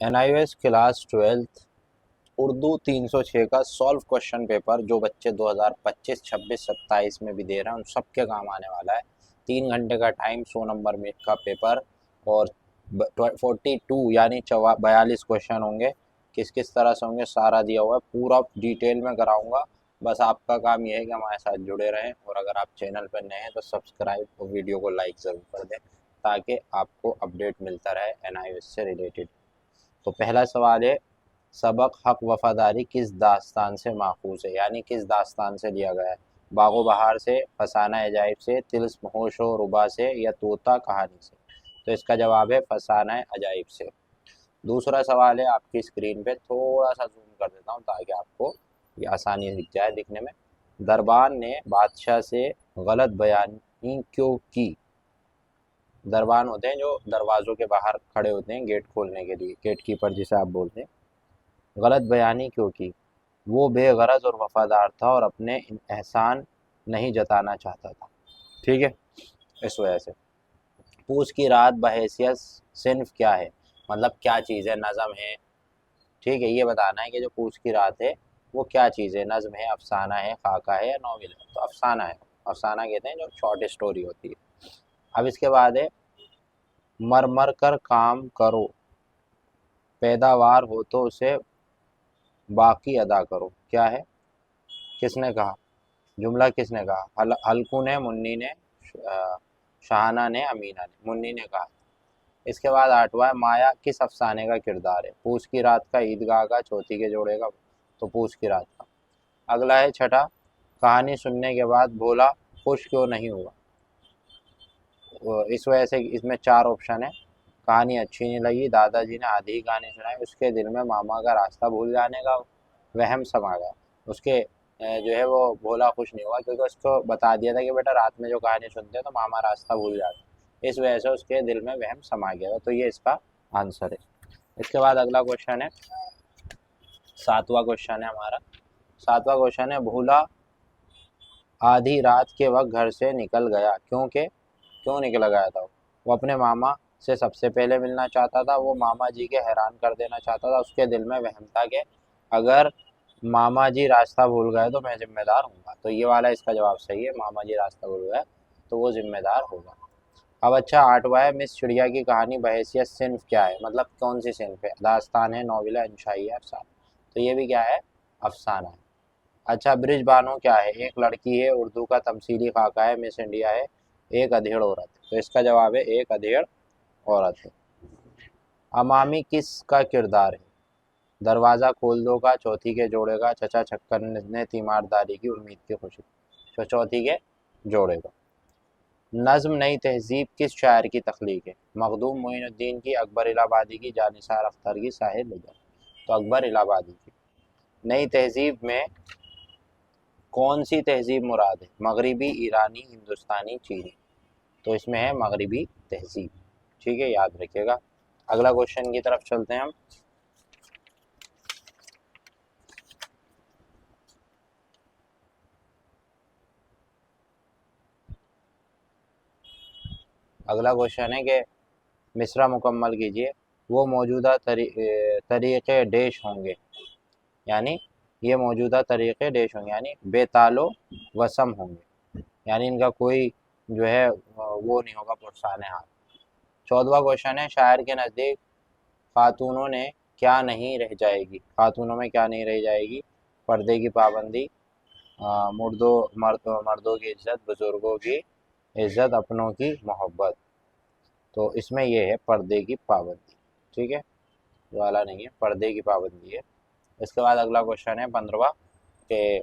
NIOS class 12th Urdu 306 का solve question paper जो बच्चे 2025, 26, 27 में भी दे रहे हैं उन सबके काम आने वाला है। 3 घंटे का टाइम, 100 नंबर में का पेपर और 42 यानी 42 क्वेश्चन होंगे। किस किस तरह से होंगे सारा दिया हुआ है, पूरा डिटेल में कराऊंगा। बस आपका काम यह है कि हमारे साथ जुड़े रहें, और अगर आप चैनल पर नए हैं तो सब्सक्राइब और वीडियो को लाइक ज़रूर कर दें ताकि आपको अपडेट मिलता रहे NIOS से रिलेटेड। तो पहला सवाल है, सबक हक वफादारी किस दास्तान से माखूज है, यानी किस दास्तान से लिया गया है। बागो बहार से, फसाना अजाइब से, तिल्स्म होश व रुबा से, या तोता कहानी से। तो इसका जवाब है फसाना अजाइब से। दूसरा सवाल है आपकी स्क्रीन पे, थोड़ा सा जूम कर देता हूँ ताकि आपको ये आसानी दिख जाए दिखने में। दरबान ने बादशाह से गलत बयानी क्यों की। दरबान होते हैं जो दरवाज़ों के बाहर खड़े होते हैं गेट खोलने के लिए, गेट कीपर जिसे आप बोलते हैं। गलत बयानी क्यों की। वो बेगरज और वफादार था और अपने एहसान नहीं जताना चाहता था। ठीक है, इस वजह से। पूछ की रात बहैसियत सिन्फ क्या है, मतलब क्या चीज़ है, नज़म है। ठीक है, ये बताना है कि जो पूछ की रात है वो क्या चीज़ है, नज़म है, अफसाना है, खाका है, या नॉवेल है। तो अफसाना है। अफसाना कहते हैं जो शॉर्ट स्टोरी होती है। अब इसके बाद है, मर मर कर काम करो, पैदावार हो तो उसे बाकी अदा करो। क्या है, किसने कहा, जुमला किसने कहा। हल्कू ने, मुन्नी ने, शाहाना ने, अमीना ने। मुन्नी ने कहा। इसके बाद आठवां है, माया किस अफसाने का किरदार है। पूछ की रात का, ईदगाह का, चौथी के जोड़े का। तो पूछ की रात का। अगला है छठा, कहानी सुनने के बाद भोला खुश क्यों नहीं हुआ। इस वजह से इसमें चार ऑप्शन है। कहानी अच्छी नहीं लगी, दादाजी ने आधी ही कहानी सुनाई, उसके दिल में मामा का रास्ता भूल जाने का वहम समा गया। उसके जो है वो भोला खुश नहीं हुआ क्योंकि उसको बता दिया था कि बेटा रात में जो कहानी सुनते हैं तो मामा रास्ता भूल जाते हैं। इस वजह से उसके दिल में वहम समा गया था। तो ये इसका आंसर है। इसके बाद अगला क्वेश्चन है, सातवां क्वेश्चन है हमारा। सातवां क्वेश्चन है, भोला आधी रात के वक्त घर से निकल गया क्योंकि, क्यों निकल गया था वो अपने मामा से सबसे पहले मिलना चाहता था। वो मामा जी के हैरान कर देना चाहता था। उसके दिल में वहम था कि अगर मामा जी रास्ता भूल गए तो मैं जिम्मेदार हूँगा। तो ये वाला इसका जवाब सही है, मामा जी रास्ता भूल गए तो वो जिम्मेदार होगा। अब अच्छा आठवां है, मिस चिड़िया की कहानी बहैसियत सिन्फ क्या है, मतलब कौन सी सिन्फ है। दास्तान है, नॉवेल है, अंशाई है, अफसाना। तो ये भी क्या है, अफसाना है। अच्छा, ब्रिज बानो क्या है। एक लड़की है, उर्दू का तमसीली खाका है, मिस इंडिया है, एक अधेड़ औरत है। तो इसका जवाब है एक अधेड़ औरत है। अमामी किस का किरदार है। दरवाज़ा खोल दो का, चौथी के जोड़े का, चचा छक्कर ने तीमारदारी की, उम्मीद की खुशी। तो चौथी के जोड़े का। नज्म नई तहजीब किस शायर की तख्लीक है। मखदूम मोइनुद्दीन की, अकबर इलाहाबादी की, जानिसार अख्तर की, साहिर लुधियाना। तो अकबर इलाहाबादी की। नई तहजीब में कौन सी तहजीब मुराद है। मगरिबी, ईरानी, हिंदुस्तानी, चीनी। तो इसमें है मगरिबी तहजीब। ठीक है, याद रखिएगा। अगला क्वेश्चन की तरफ चलते हैं हम। अगला क्वेश्चन है कि मिसरा मुकम्मल कीजिए। वो मौजूदा तरीक़े डेश होंगे, यानी ये मौजूदा तरीक़े डेश होंगे, यानी बेतालो वसम होंगे, यानी इनका कोई जो है वो नहीं होगा, पुरसाने हाथ। 14वां क्वेश्चन है, शायर के नज़दीक खातूनों ने क्या नहीं रह जाएगी। खातूनों में क्या नहीं रह जाएगी। पर्दे की पाबंदी, मर्दों की इज्जत, बुजुर्गों की इज्जत, अपनों की मोहब्बत। तो इसमें ये है पर्दे की पाबंदी। ठीक है, ये वाला नहीं है, पर्दे की पाबंदी है। इसके बाद अगला क्वेश्चन है 15वां, कि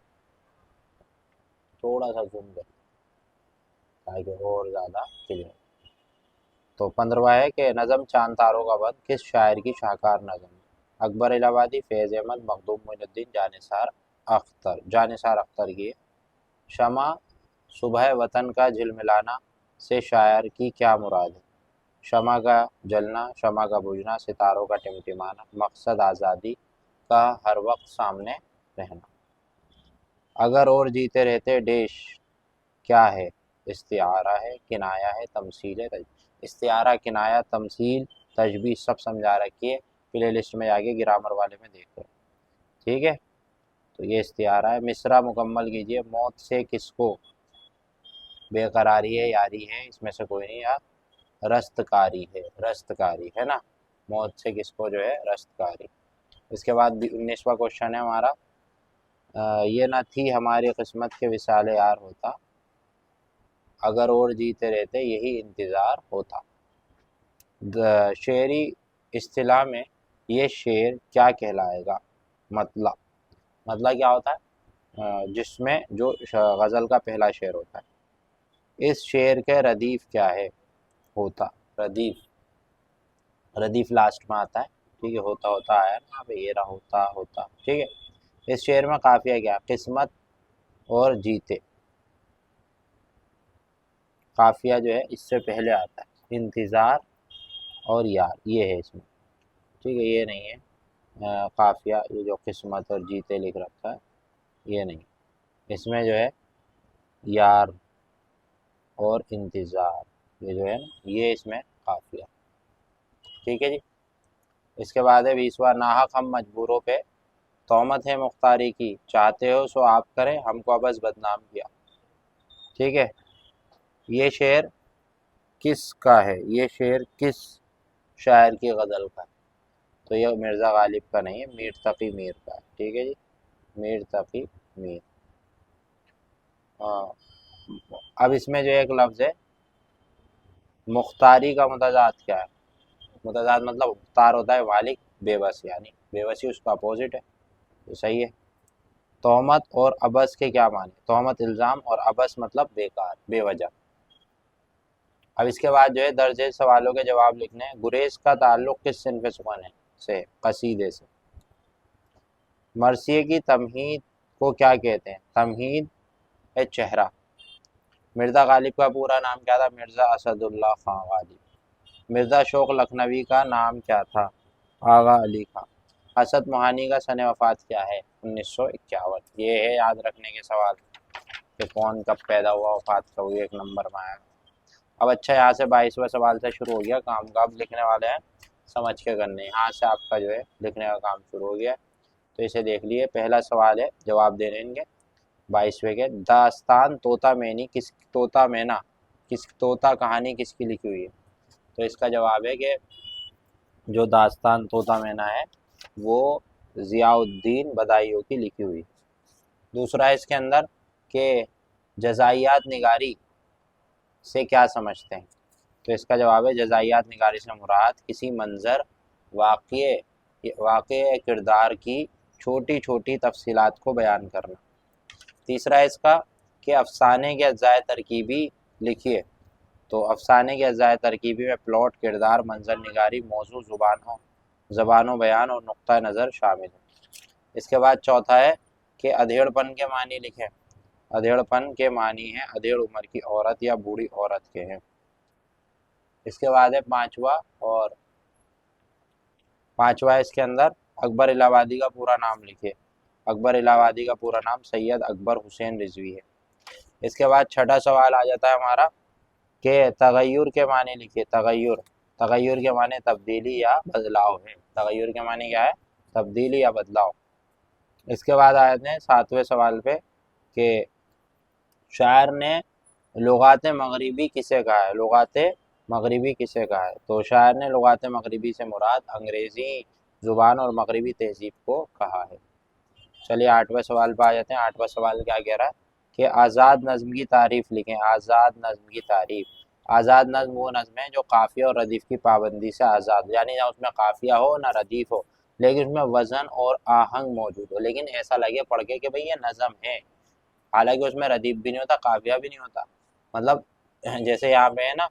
थोड़ा सा जूम कर ताकि और ज़्यादा क्लियर। तो 15वां है कि नज़म चांद तारों का बंद किस शायर की शाहकार नज़म है। अकबर इलाहाबादी, फैज़ अहमद, मखदूम मोइनुद्दीन, जानिसार अख्तर। जानिसार अख्तर की है। शमा सुबह वतन का झिलमिलाना से शायर की क्या मुराद है। शमा का जलना, शमा का बुझना, सितारों का टिमटिमाना, मकसद आज़ादी का हर वक्त सामने रहना। अगर और जीते रहते देश क्या है। इस्तिआरा है, किनाया है, तमसील है, इस्तिआरा, किनाया, तमसील, तशबीह सब समझा रखी है। प्ले लिस्ट में जाके ग्रामर वाले में देख लो। ठीक है, तो ये इस्तिआरा है। मिसरा मुकम्मल कीजिए। मौत से किसको बेकरारी है, यारी है, इसमें से कोई नहीं यार, रस्तकारी है, रस्तकारी है ना। मौत से किसको जो है, रस्तकारी। इसके बाद 19वां क्वेश्चन है हमारा, ये ना थी हमारी किस्मत के विसाले यार होता, अगर और जीते रहते यही इंतज़ार होता। शेरी इस्तिलाह में ये शेर क्या कहलाएगा? मतलब क्या होता है? जिसमें जो गज़ल का पहला शेर होता है। इस शेर के रदीफ क्या है? होता। रदीफ, रदीफ लास्ट में आता है। ठीक है, होता होता आया ना, अब ये रहा होता होता। ठीक है, इस शेर में काफिया क्या? किस्मत और जीते। काफिया जो है इससे पहले आता है, इंतज़ार और यार, ये है इसमें। ठीक है, ये नहीं है काफिया, ये जो किस्मत और जीते लिख रखा है ये नहीं। इसमें जो है यार और इंतज़ार, ये जो है ना, ये इसमें काफिया। ठीक है जी। इसके बाद है 20वां, नाहक हम मजबूरों पे तोहमत है मुख्तारी की, चाहते हो सो आप करें हमको बस बदनाम किया। ठीक है, ये शेर किसका है? ये शेर किस शायर की गज़ल का है? तो ये मिर्ज़ा गालिब का नहीं है, मीर तकी मीर का है। ठीक है जी, मीर तकी मीर। हाँ, अब इसमें जो एक लफ्ज़ है मुख्तारी का मुतज़ाद क्या है? मुतज़ाद मतलब मुख्तार होता है मालिक, बेबस, यानी बेबसी उसका अपोजिट है। तो सही है। तोहमत और अबस के क्या माने? तोहमत इल्ज़ाम और अबस मतलब बेकार, बेवजह। अब इसके बाद जो है दर्जे सवालों के जवाब लिखने हैं। गुरेज का ताल्लुक किस सिनफ़ सुखन है से? कसीदे से। मरसिए की तमहीद को क्या कहते हैं? तमहीद है चेहरा। मिर्ज़ा गालिब का पूरा नाम क्या था? मिर्ज़ा असदुल्ला खां गालिब। मिर्ज़ा शौक लखनवी का नाम क्या था? आगा अली खां। असद मोहानी का सन वफ़ात क्या है? 1951। ये है याद रखने के सवाल कि कौन कब पैदा हुआ, वफ़ात कब हुई, एक नंबर में आया। अब अच्छा, यहाँ से 22वें सवाल से शुरू हो गया काम का। अब लिखने वाले हैं समझ के करने, यहाँ से आपका जो है लिखने का काम शुरू हो गया। तो इसे देख लिए। पहला सवाल है, जवाब दे देंगे 22वें के। दास्तान तोता मैनी किस, तोता मैना किस, तोता कहानी किसकी लिखी हुई है? तो इसका जवाब है कि जो दास्तान तोता मैना है वो ज़ियाउद्दीन बदायूं की लिखी हुई। दूसरा है इसके अंदर कि जज़ाइयात निगारी से क्या समझते हैं? तो इसका जवाब है जज़ाइयात निगारी से मुराद किसी मंज़र, वाक़ये वाक़ये या किरदार की छोटी छोटी तफसीलात को बयान करना। तीसरा है इसका कि अफ़साने के अज्जाए तरकीबी लिखिए। तो अफ़साने के अज्जाए तरकीबी में प्लॉट, किरदार, मंज़र निगारी, मौजू, ज़बानो बयान और नुक्ता नज़र शामिल है। इसके बाद चौथा है कि अधेड़पन के मानी लिखें। अधेड़पन के मानी हैं अधेड़ उम्र की औरत या बूढ़ी औरत के हैं। इसके बाद है पांचवा इसके अंदर अकबर इलाहाबादी का पूरा नाम लिखिए। अकबर इलाहाबादी का पूरा नाम सैयद अकबर हुसैन रिजवी है। इसके बाद छठा सवाल आ जाता है हमारा कि तगय्युर के माने लिखिए। तगय्युर, तगय्युर के माने तब्दीली या बदलाव है। तगय्युर के माने क्या है? तब्दीली या बदलाव। इसके बाद आ जाते हैं 7वें सवाल पे कि शायर ने लुगात मगरिबी किसे कहा है? लुगात मगरिबी किसे कहा है? तो शायर ने लुगात मगरिबी से मुराद अंग्रेज़ी ज़ुबान और मगरिबी तहजीब को कहा है। चलिए 8वें सवाल पे आ जाते हैं। 8वां सवाल क्या कह रहा है कि आज़ाद नज़्म की तारीफ़ लिखें। आज़ाद नज़्म की तारीफ़। आज़ाद नज़्म वो नज़्म है जो काफ़िया और रदीफ़ की पाबंदी से आज़ाद, यानी ना उसमें काफ़िया हो ना रदीफ़ हो, लेकिन उसमें वज़न और आहंग मौजूद हो, लेकिन ऐसा लगे पढ़ के कि भाई ये नज़्म है, हालांकि उसमें रदीफ भी नहीं होता, काफिया भी नहीं होता। मतलब जैसे यहाँ पे है ना,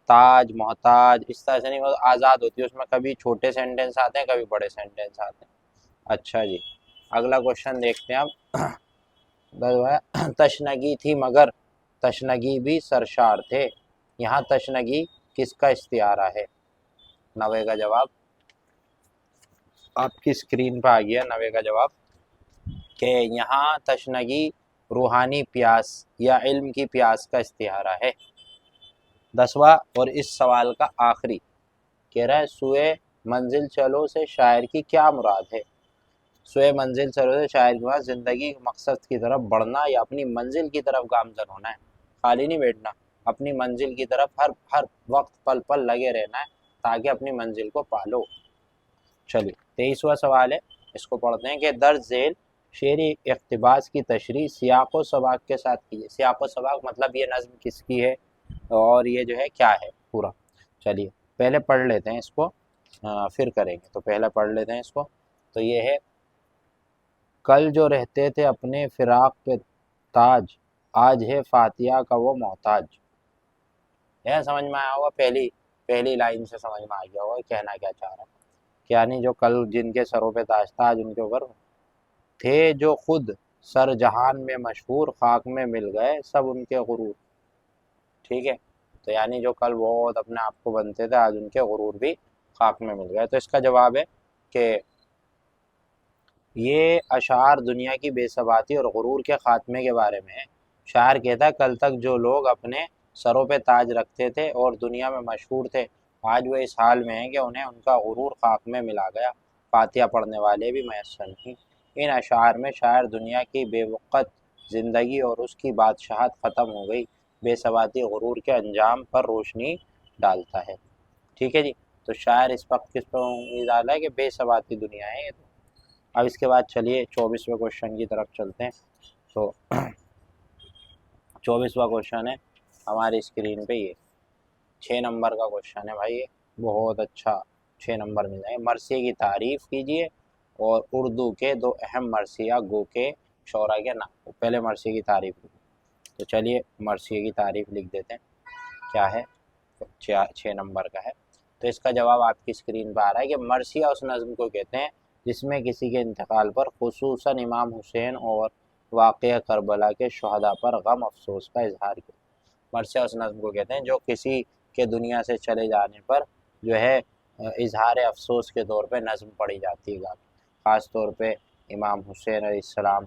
ताज मोहताज, इस तरह से नहीं, मतलब आज़ाद होती है। उसमें कभी छोटे सेंटेंस आते हैं, कभी बड़े सेंटेंस आते हैं। अच्छा जी, अगला क्वेश्चन देखते हैं अब। जो है तशनगी थी मगर तशनगी भी सरशार थे। यहाँ तशनगी किसका इस्तिआरा है? 90 का जवाब आपकी स्क्रीन पर आ गया। 90 का जवाब कि यहाँ तशनगी रूहानी प्यास या इल्म की प्यास का इस्तिआरा है। 10वां और इस सवाल का आखिरी कह रहा है, सुए मंजिल चलो से शायर की क्या मुराद है। सोए मंजिल चलो से शायर के पास जिंदगी के मकसद की तरफ बढ़ना या अपनी मंजिल की तरफ गामजन होना है, खाली नहीं बैठना, अपनी मंजिल की तरफ हर हर वक्त पल पल लगे रहना है ताकि अपनी मंजिल को पालो। चलिए 23वां सवाल है, इसको पढ़ते हैं कि दर्ज झेल शेरी इक़्तिबास की तशरीह सियाक़ो सबाक़ के साथ कीजिए। सियाक़ो सबाक़ मतलब ये नज़्म किसकी है और ये जो है क्या है पूरा। चलिए पहले पढ़ लेते हैं इसको, फिर करेंगे। तो पहले पढ़ लेते हैं इसको। तो ये है, कल जो रहते थे अपने फिराक पे ताज, आज है फातिया का वो मोहताज। यह समझ में आया होगा, पहली पहली लाइन से समझ में आ गया होगा कहना क्या चाह रहा है। यानी जो कल जिनके सरों पे ताज था आज उनके ऊपर थे, जो खुद सर जहान में मशहूर, खाक में मिल गए सब उनके गुरूर। ठीक है, तो यानी जो कल बहुत अपने आप को बनते थे आज उनके गुरूर भी खाक में मिल गए। तो इसका जवाब है कि ये अशार दुनिया की बेसबाती और गुरूर के खात्मे के बारे में है। शायर कहता है कल तक जो लोग अपने सरों पे ताज रखते थे और दुनिया में मशहूर थे, आज वो इस हाल में हैं कि उन्हें उनका गुरूर खाक में मिला गया, फातिहा पढ़ने वाले भी मैसर नहीं। इन अशार में शायर दुनिया की बेवक़्त ज़िंदगी और उसकी बादशाहत ख़त्म हो गई बेसबाती गुरूर के अंजाम पर रोशनी डालता है। ठीक है जी, तो शायर इस वक्त किस पर उंगली डाला है कि बेसबाती दुनिया है ये। तो अब इसके बाद चलिए 24वें क्वेश्चन की तरफ चलते हैं। तो 24वां क्वेश्चन है हमारी स्क्रीन पे, ये 6 नंबर का क्वेश्चन है भाई, ये बहुत अच्छा 6 नंबर मिल जाएंगे। मरसिए की तारीफ कीजिए और उर्दू के दो अहम मरसिया गो के शौरा के नाम। पहले मरसिए की तारीफ, तो चलिए मरसिए की तारीफ लिख देते हैं क्या है। 6 नंबर का है। तो इसका जवाब आपकी स्क्रीन पर आ रहा है कि मरसिया उस नज़्म को कहते हैं जिसमें किसी के इंतकाल पर खुसूसन इमाम हुसैन और वाक़या करबला के शहदा पर गम अफसोस का इजहार किया। मरसिया उस नज़्म को कहते हैं जो किसी के दुनिया से चले जाने पर जो है इजहार अफसोस के तौर पे नज़्म पढ़ी जाती है। ख़ास तौर पे इमाम हुसैन अलैहिस्सलाम,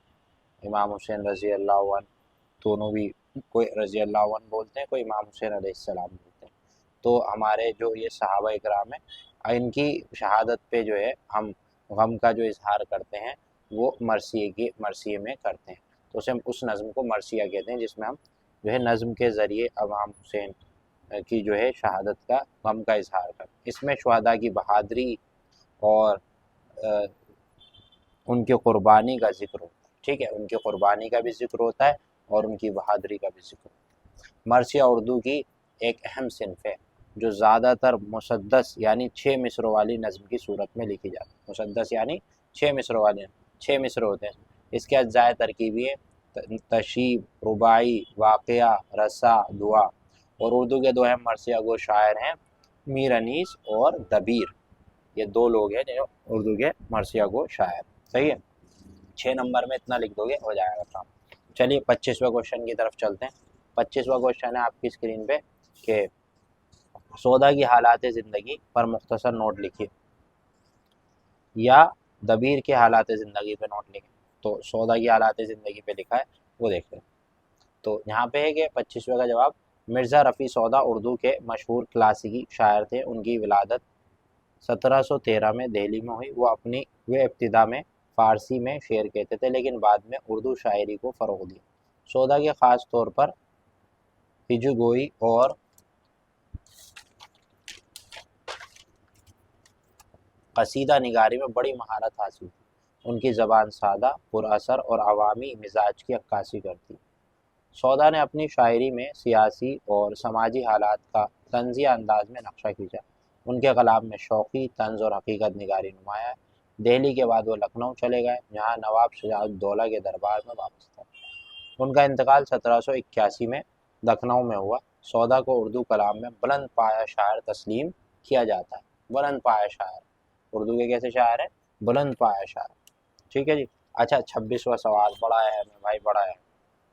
इमाम हुसैन रज़ी अल्लाह अन्हु, दोनों भी, कोई रज़ी अल्लाह अन्हु बोलते हैं, कोई इमाम हुसैन अलैहिस्सलाम बोलते हैं। तो हमारे जो ये सहाबा इकराम है इनकी शहादत पे जो है हम गम का जो इजहार करते हैं वो मरसिए में करते हैं। तो उसे उस नज़्म को मरसिया कहते हैं जिसमें हम जो है नज़्म के ज़रिए इमाम हुसैन की जो है शहादत का गम का इजहार करते हैं। इसमें शुहदा की बहादरी और उनके क़ुरबानी का ज़िक्र होता है। ठीक है, उनकी क़ुरबानी का भी ज़िक्र होता है और उनकी बहादरी का भी ज़िक्र होता है। मरसिया उर्दू की एक अहम सिन्फ है जो ज़्यादातर मुसद्दस यानी 6 मिसरों वाली नज़्म की सूरत में लिखी जाती है। मुसद्दस यानी 6 मिसरों वाले, 6 मिसरे होते हैं। इसके अज्जाए तरकीबी है तशीब, रुबाई, वाक़या, रसा, दुआ। और उर्दू के दो अहम मरसिया गो शायर हैं मीर अनीस और दबीर। ये 2 लोग हैं जो उर्दू के मरसिया गो शायर। सही है, 6 नंबर में इतना लिख दोगे हो जाएगा काम। चलिए 25वें क्वेश्चन की तरफ चलते हैं। 25वां क्वेश्चन है आपकी स्क्रीन पे कि सौदा की हालात ज़िंदगी पर मुख्तसर नोट लिखिए या दबीर के हालात ज़िंदगी पे नोट लिखें। तो सौदा की हालात ज़िंदगी पे लिखा है वो देख लें। तो यहाँ पे है कि 25वें का जवाब मिर्ज़ा रफ़ी सौदा उर्दू के मशहूर क्लासिकी शायर थे। उनकी विलादत 1713 में दिल्ली में हुई। वे इब्तिदा में फ़ारसी में शेर कहते थे लेकिन बाद में उर्दू शायरी को फ़रोग़ दिया। सौदा के ख़ास तौर पर हिजुगोई और कसीदा निगारी में बड़ी महारत हासिल थी। उनकी ज़बान सादा, पुरअसर और अवामी मिजाज की अक्कासी करती। सौदा ने अपनी शायरी में सियासी और समाजी हालात का तंज़िया अंदाज में नक्शा खींचा। उनके कलाम में शौक़ी तंज़ और हकीकत निगारी नुमाया है। दिल्ली के बाद वो लखनऊ चले गए जहाँ नवाब शुजाउद्दौला के दरबार में वापस था। उनका इंतकाल 1781 में लखनऊ में हुआ। सौदा को उर्दू कलाम में बुलंद पाया शायर तस्लीम किया जाता है। बुलंद पाया शायर, उर्दू के कैसे शायर हैं? बुलंद पाया शायर। ठीक है जी। अच्छा 26वां सवाल बड़ा है भाई, बड़ा है,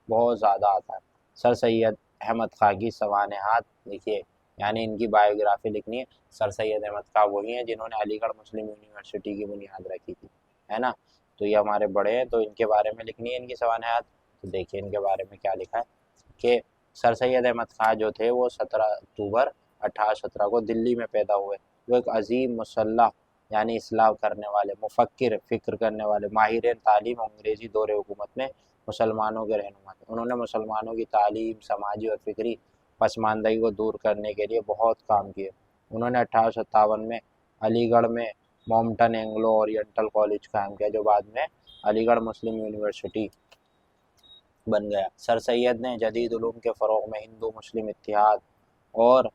बहुत ज़्यादा आता है। सर सैयद अहमद खां की सवानहात लिखिए, यानी इनकी बायोग्राफी लिखनी है। सर सैयद अहमद खां वही हैं जिन्होंने अलीगढ़ मुस्लिम यूनिवर्सिटी की बुनियाद रखी थी, है ना। तो ये हमारे बड़े हैं, तो इनके बारे में लिखनी है इनकी सवानहात। तो देखिए इनके बारे में क्या लिखा है कि सर सैयद अहमद खां जो थे वो 17 अक्टूबर 1817 को दिल्ली में पैदा हुए। वो एक अजीम मुसल्लह यानी इसलाह करने वाले, मुफक्किर फ़िक्र करने वाले, माहिर तालीम अंग्रेज़ी दौर हुकूमत में मुसलमानों के रहनुमा थे। उन्होंने मुसलमानों की तालीम, समाजी और फ़िक्री पसमानदगी को दूर करने के लिए बहुत काम किए। उन्होंने 1857 में अलीगढ़ में मॉम्पटन एंग्लो ओरिएंटल कॉलेज कायम किया, जो बाद में अलीगढ़ मुस्लिम यूनिवर्सिटी बन गया। सर सैयद ने जदीद उलूम के फ़रोग़ में हिंदू मुस्लिम इत्तिहाद और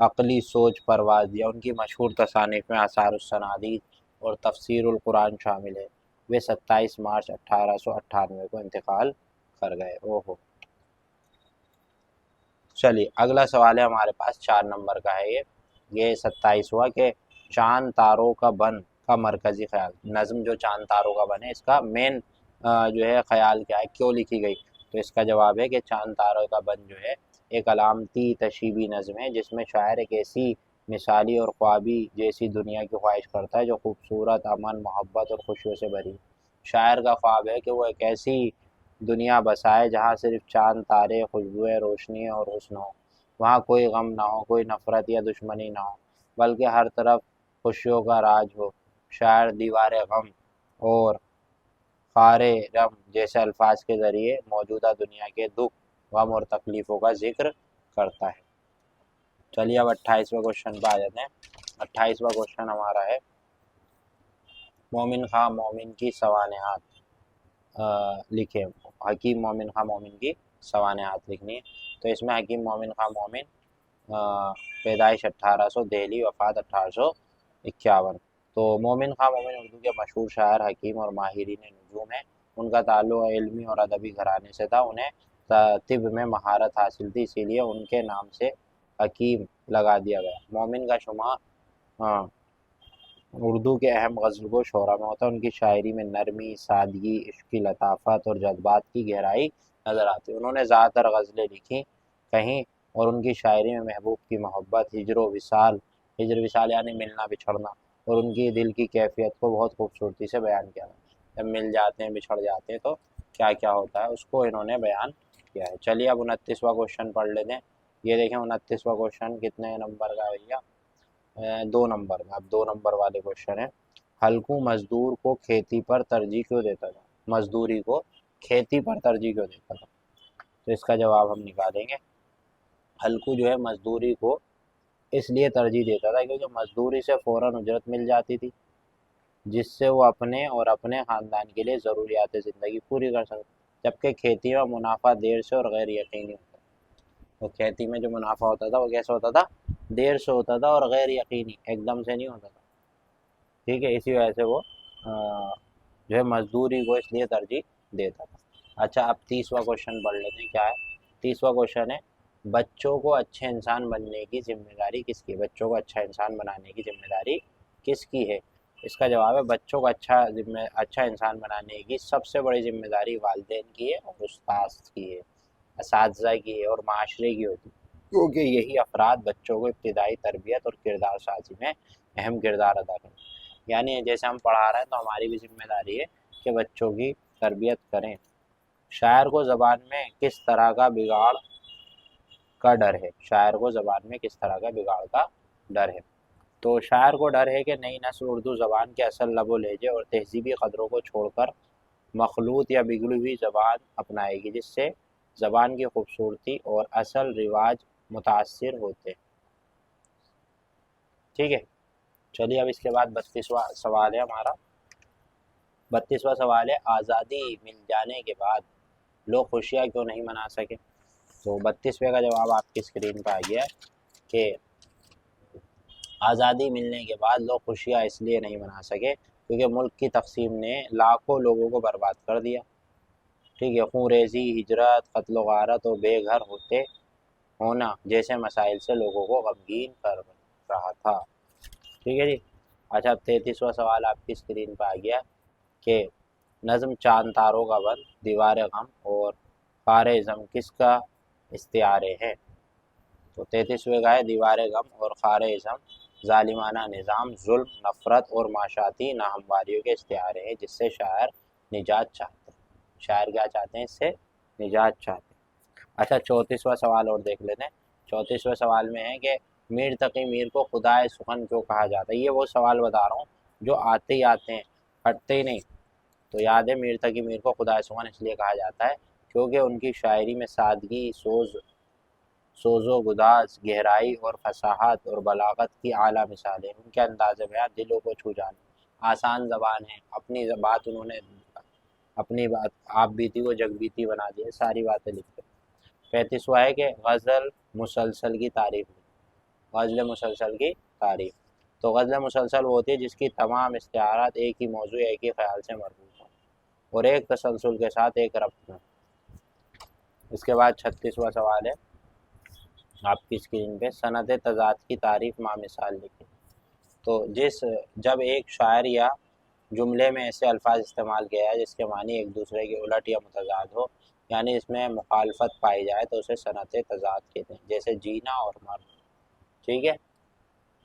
अक़ली सोच परवाज़ दिया। उनकी मशहूर तसानीफ़ में आसारुस्सनादीद और तफ़सीरुल कुरान शामिल है। वे 27 मार्च 1898 को इंतकाल कर गए। ओहो। चलिए अगला सवाल है हमारे पास 4 नंबर का है ये 27वां के चाँद तारों का बन का मरकज़ी ख़याल। नज़्म जो चाँद तारों का बन है इसका मेन जो है ख़याल क्या है, क्यों लिखी गई? तो इसका जवाब है कि चाँद तारों का बन जो है एक अलामती तशीबी नज़्म है, जिसमें शायर एक ऐसी मिसाली और ख्वाबी जैसी दुनिया की ख्वाहिश करता है जो खूबसूरत, अमन, मोहब्बत और खुशियों से भरी। शायर का ख्वाब है कि वो एक ऐसी दुनिया बसाए जहाँ सिर्फ चाँद, तारे, खुशबुएं, रोशनी और हुस्न हो। वहाँ कोई गम ना हो, कोई नफ़रत या दुश्मनी ना हो, बल्कि हर तरफ खुशियों का राज हो। शायर दीवार गम और ख़ारे गम जैसे अल्फाज के ज़रिए मौजूदा दुनिया के दुख, गम और तकलीफ़ों का ज़िक्र करता है। चलिए अब 28वें क्वेश्चन पे आ जाते हैं। 28वां क्वेश्चन हमारा है मोमिन खां मोमिन की सवानहात लिखे। हकीम मोमिन खां मोमिन की सवानहात लिखनी है। तो इसमें हकीम मोमिन खां मोमिन पैदाइश 1800, दिल्ली, वफ़ात 1851। तो मोमिन खां मोमिन उर्दू के मशहूर शायर, हकीम और माहिरीन नजूम हैं। उनका ताल्लुक़ इल्मी और अदबी घराने से था। उन्हें तिब में महारत हासिल थी, इसीलिए उनके नाम से हकीम लगा दिया गया। मोमिन का शुमार उर्दू के अहम ग़ज़लगो शोरा में होता है। उनकी शायरी में नरमी, सादगी, इश्क की लताफ़त और जज़्बात की गहराई नज़र आती है। उन्होंने ज़्यादातर ग़ज़लें लिखी कहीं, और उनकी शायरी में महबूब की मोहब्बत, हिज्र विसाल यानी मिलना बिछड़ना, और उनकी दिल की कैफ़ियत को बहुत खूबसूरती से बयान किया है। जब मिल जाते हैं, बिछड़ जाते हैं तो क्या क्या होता है, उसको इन्होंने बयान किया है। चलिए अब 29वां क्वेश्चन पढ़ लेते हैं। ये देखें 29वां क्वेश्चन कितने नंबर का है भैया? 2 नंबर में। अब 2 नंबर वाले क्वेश्चन है, हल्कू मजदूर को खेती पर तरजीह क्यों देता था? मजदूरी को खेती पर तरजीह क्यों देता था? तो इसका जवाब हम निकालेंगे। हल्कू जो है मजदूरी को इसलिए तरजीह देता था क्योंकि मजदूरी से फ़ौरन उजरत मिल जाती थी, जिससे वो अपने और अपने ख़ानदान के लिए ज़रूरियात ज़िंदगी पूरी कर सकते। जबकि खेती में मुनाफा देर से और गैर यकीनी होता है। तो खेती में जो मुनाफा होता था वो कैसे होता था? देर से होता था और गैर यकीनी, एकदम से नहीं होता था। ठीक है, इसी वजह से वो जो है मजदूरी को इसलिए तरजीह देता था। अच्छा अब 30वां क्वेश्चन पढ़ लेते हैं। क्या है 30वां क्वेश्चन है, बच्चों को अच्छे इंसान बनने की जिम्मेदारी किसकी है? बच्चों को अच्छा इंसान बनाने की जिम्मेदारी किसकी है? इसका जवाब है बच्चों को अच्छा इंसान बनाने की सबसे बड़ी जिम्मेदारी वालिदैन की है और उस्ताद की है, असातिज़ा की है और माशरे की होती है, क्योंकि यही अफराद बच्चों को इब्तदाई तरबियत और किरदार साजी में अहम किरदार अदा करें। यानी जैसे हम पढ़ा रहे हैं तो हमारी भी जिम्मेदारी है कि बच्चों की तरबियत करें। शायर को ज़बान में किस तरह का बिगाड़ का डर है? शायर को ज़बान में किस तरह का बिगाड़ का डर है? तो शायर को डर है कि नई नस्ल उर्दू ज़बान के असल लबो लहजे और तहजीबी क़दरों को छोड़कर मखलूत या बिगड़ी हुई ज़बान अपनाएगी, जिससे ज़बान की खूबसूरती और असल रिवाज मुतासिर होते। ठीक है, चलिए अब इसके बाद 32वां सवाल है हमारा। 32वां सवाल है, आज़ादी मिल जाने के बाद लोग खुशियाँ क्यों नहीं मना सके? तो 32वें का जवाब आपकी स्क्रीन पर आ गया है कि आज़ादी मिलने के बाद लोग खुशियाँ इसलिए नहीं मना सके क्योंकि मुल्क की तकसीम ने लाखों लोगों को बर्बाद कर दिया। ठीक है, खूनरेज़ी, हिजरत, कत्ल गारत और बेघर होते होना जैसे मसाइल से लोगों को गमगीन कर रहा था। ठीक है जी। अच्छा अब 33वां सवाल आपकी स्क्रीन पर आ गया कि नज़्म चाँद तारों का बन, दीवार गम और ख़ारे ज़म किसका इस्तिआरे हैं? तो 33वें का है, दीवार गम और ख़ारे ज़म ज़ालिमाना निज़ाम, जुल्म, नफ़रत और माशाती नाहमवारियों के इस्तिआरे हैं, जिससे शायर निजात चाहते हैं। शायर क्या चाहते हैं? इससे निजात चाहते हैं। अच्छा 34वां सवाल और देख लेते हैं। 34वें सवाल में है कि मीर तकी मीर को खुदाए सुखन क्यों कहा जाता है? ये वो सवाल बता रहा हूँ जो आते ही आते हैं, हटते ही नहीं। तो याद है, मीर तकी मीर को खुदाए सुखन इसलिए कहा जाता है क्योंकि उनकी शायरी में सादगी, सोज़ो गुदाज, गहराई और फसाहत और बलागत की आला मिसालें। उनके अंदाज़ बयां दिलों को छू जाने, आसान ज़बान है, अपनी बात उन्होंने, अपनी बात आप बीती को जग बीती बना दिया, सारी बातें लिखते। 35वां है कि गज़ल मुसलसल की तारीफ। गज़ल मुसलसल की तारीफ, तो गज़ल मुसलसल वो होती है जिसकी तमाम इश्तिहारात एक ही मौजू, एक ही ख्याल से मरबूत हों और एक तसलसल के साथ एक रब्त में। इसके बाद 36वां सवाल है आपकी स्क्रीन पे, सनद तज़ाद की तारीफ मिसाल लिखी। तो जब एक शायर या जुमले में ऐसे अल्फाज इस्तेमाल किया है जिसके मानी एक दूसरे के उलट या मुतज़ाद हो, यानी इसमें मुखालफत पाई जाए, तो उसे सनद तज़ाद कहते हैं, जैसे जीना और मर। ठीक है।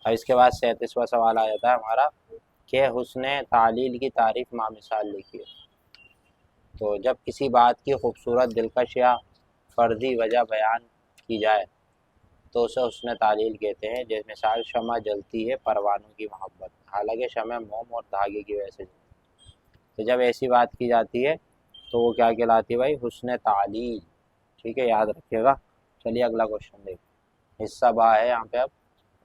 और इसके बाद 37वां सवाल आ जाता है हमारा कि हुस्न तालील की तारीफ मिसाल लिखिए। तो जब किसी बात की खूबसूरत, दिलकश या फर्जी वजह बयान की जाए तो उसे हुस्न तालील कहते हैं। जैसे मिसाल, शमा जलती है परवानों की मोहब्बत, हालांकि शमा मोम और धागे की वजह से जलती है। तो जब ऐसी बात की जाती है तो वो क्या कहलाती है भाई? हुस्न तालील। ठीक है, याद रखिएगा। चलिए अगला क्वेश्चन देखिए। हिस्सा बा है यहाँ पे अब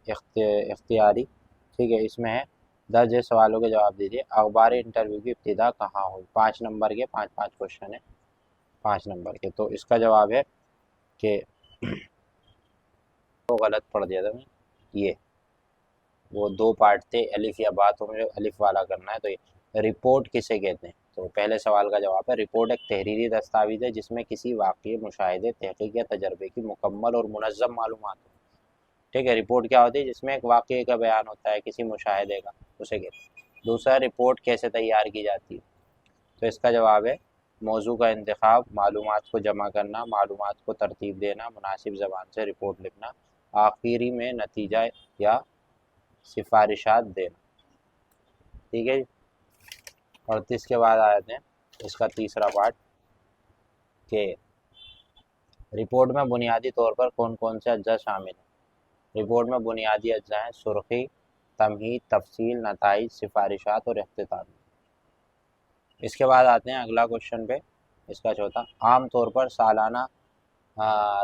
इख्तियारी। ठीक है, इसमें है दर्ज सवालों के जवाब दीजिए। अखबारी इंटरव्यू की इब्तिदा कहाँ हुई? 5 नंबर के 5 5 क्वेश्चन है, 5 नंबर के। तो इसका जवाब है कि वो गलत पढ़ दिया था मैं, ये वो 2 पार्ट थे, अलिफ या बा, तो मुझे अलिफ वाला करना है। तो ये रिपोर्ट किसे कहते हैं? तो पहले सवाल का जवाब है, रिपोर्ट एक तहरीरी दस्तावेज है जिसमें किसी वाक़ये, मुशाहिदे, तहकीक या तजर्बे की मुकम्मल और मुनज़्ज़म मालूमात हो। ठीक है, रिपोर्ट क्या होती है? जिसमें एक वाक़ये का बयान होता है, किसी मुशाहिदे का, उसे कहते हैं। दूसरा, रिपोर्ट कैसे तैयार की जाती है? तो इसका जवाब है मौजू का इंतखाब, मालूमात को जमा करना, मालूमात को तरतीब देना, मुनासिब ज़बान से रिपोर्ट लिखना, आखिरी में नतीजा या सिफारिशात देना। ठीक है जी। 38 के बाद आ जाते हैं इसका तीसरा पार्ट के रिपोर्ट में बुनियादी तौर पर कौन कौन से अज्जा शामिल हैं? रिपोर्ट में बुनियादी अज्जा हैं सुर्खी, तमहीद, तफसील, नताइज, सिफारिशात और इख्तिताम। इसके बाद आते हैं अगला क्वेश्चन पे, इसका चौथा, आम तौर पर सालाना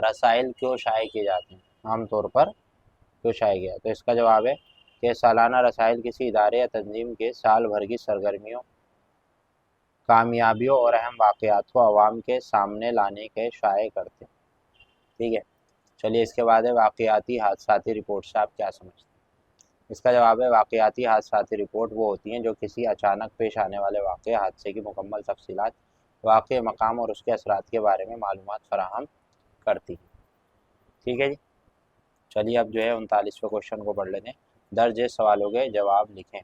रसाइल क्यों शाये किए जाते हैं? आम तौर पर क्यों शाये किया? तो इसका जवाब है कि सालाना रसाइल किसी इदारे या तंजीम के साल भर की सरगर्मियों, कामयाबियों और अहम वाक़यात को आवाम के सामने लाने के शाये करते हैं। ठीक है। चलिए इसके बाद है वाक़याती हादसाती रिपोर्ट से आप क्या समझते हैं? इसका जवाब है वाक़याती हादसाती रिपोर्ट वो होती हैं जो किसी अचानक पेश आने वाले वाक़ये, हादसे की मुकम्मल तफसीलात, वाक़ये मकाम और उसके असरात के बारे में मालूमात फराहम करती हैं। ठीक है जी। चलिए अब जो है 39वें क्वेश्चन को पढ़ लेते हैं। दर्ज सवालों के जवाब लिखें।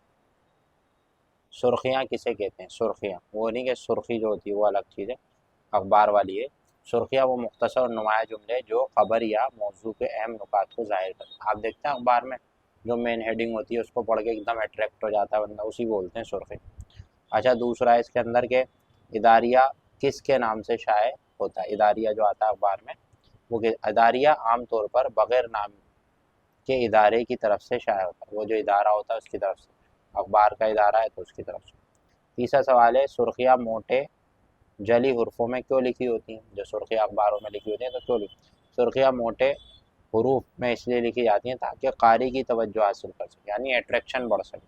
सुर्खियाँ किसे कहते हैं? सुर्खियाँ वो नहीं कि सुर्खी जो होती है वो अलग चीज़ है, अखबार वाली है। सुर्खियाँ वो मुख्तसर और नुमाया जुमले जो खबर या मौजू के अहम नुकात को ज़ाहिर करते हैं। आप देखते हैं अखबार में जो मेन हेडिंग होती है उसको पढ़ के एकदम अट्रैक्ट हो जाता है बंदा, उसी बोलते हैं सुर्खी। अच्छा, दूसरा है इसके अंदर के इदारिया किसके नाम से शाये होता है? इदारिया जो आता है अखबार में वो इदारिया आमतौर पर बग़ैर नाम के इदारे की तरफ से शाये होता है, वो जो इदारा होता है उसकी तरफ से, अखबार का इदारा है तो उसकी तरफ से। तीसरा सवाल है सुर्खियाँ मोटे जली हुर्फों में क्यों लिखी होती हैं? जो सुर्खियाँ अखबारों में लिखी होती हैं तो क्यों लिखी? सुर्खियाँ मोटे हरूफ में इसलिए लिखी जाती हैं ताकि कारी की तवज्जो हासिल कर सके, यानी अट्रैक्शन बढ़ सके।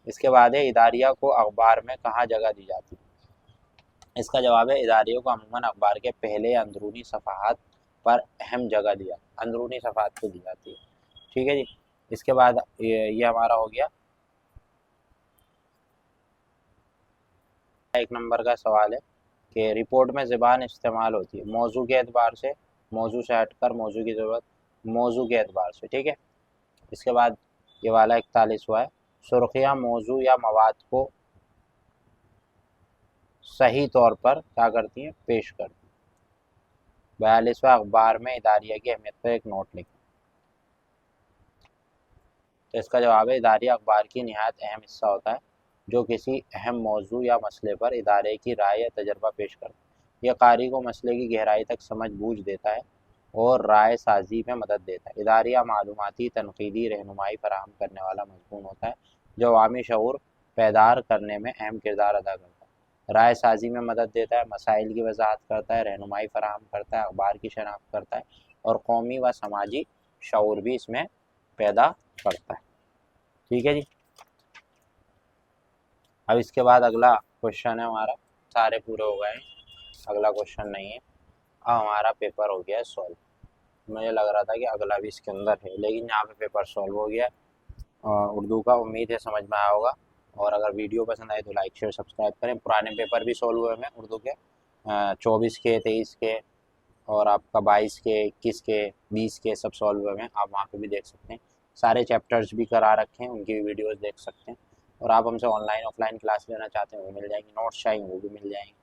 इसके बाद है इदारिया को अखबार में कहाँ जगह दी जाती है? इसका जवाब है इदारियों को अमूमन अखबार के पहले अंदरूनी सफ़हात पर अहम जगह दिया, अंदरूनी सफ़हात को दी जाती है। ठीक है जी। इसके बाद ये हमारा हो गया 1 नंबर का सवाल है कि रिपोर्ट में ज़बान इस्तेमाल होती है मौजू के एतबार से, मौजू से हटकर, मौजू की ज़रूरत, मौजू के एतबार से। ठीक है। इसके बाद ये वाला 41वां है सुर्खियाँ मौजू या मवाद को सही तौर पर क्या करती हैं? पेश करती हैं। 42वां अखबार में इदारिया की अहमियत पर एक नोट लिखें। तो इसका जवाब है इदारिया अखबार की नहायत अहम हिस्सा होता है जो किसी अहम मौजू या मसले पर इदारे की राय या तजर्बा पेश करता है। यह कारी को मसले की गहराई तक समझ बूझ देता है और राय साजी में मदद देता है। इदारिया मालूमाती तनकीदी रहनुमाई फराहम करने वाला मजमून होता है जो अवामी शऊर पैदार करने में अहम किरदार अदा करता है। राय साजी में मदद देता है, मसाइल की वजाहत करता है, रहनुमाई फराहम करता है, अखबार की शनाख्त करता है और कौमी व समाजी शऊर भी इसमें पैदा करता है। ठीक है जी। अब इसके बाद अगला क्वेश्चन है हमारा, सारे पूरे हो गए, अगला क्वेश्चन नहीं है। अब हमारा पेपर हो गया है सॉल्व। मुझे लग रहा था कि अगला भी इसके अंदर है, लेकिन यहाँ पे पेपर सॉल्व हो गया उर्दू का। उम्मीद है समझ में आया होगा, और अगर वीडियो पसंद आए तो लाइक शेयर सब्सक्राइब करें। पुराने पेपर भी सॉल्व हुए हैं उर्दू के, 24 के, 23 के, और आपका 22 के, 21 के, 20 के सब सॉल्व हुए हैं, आप वहाँ पे भी देख सकते हैं। सारे चैप्टर्स भी करा रखे हैं, उनकी भी वीडियोस देख सकते हैं। और आप हमसे ऑनलाइन ऑफलाइन क्लास लेना चाहते हैं वो मिल जाएंगी, नोट्स चाहिए वो भी मिल जाएंगे,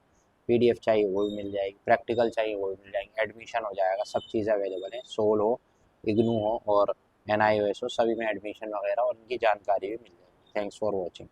पीडीएफ चाहिए वो भी मिल जाएगी, प्रैक्टिकल चाहिए वो भी मिल जाएंगे, एडमिशन हो जाएगा, सब चीज़ें अवेलेबल हैं। सोल हो, इग्नू हो और NIOS हो, सभी में एडमिशन वगैरह और उनकी जानकारी भी मिल जाएगी। Thanks for watching.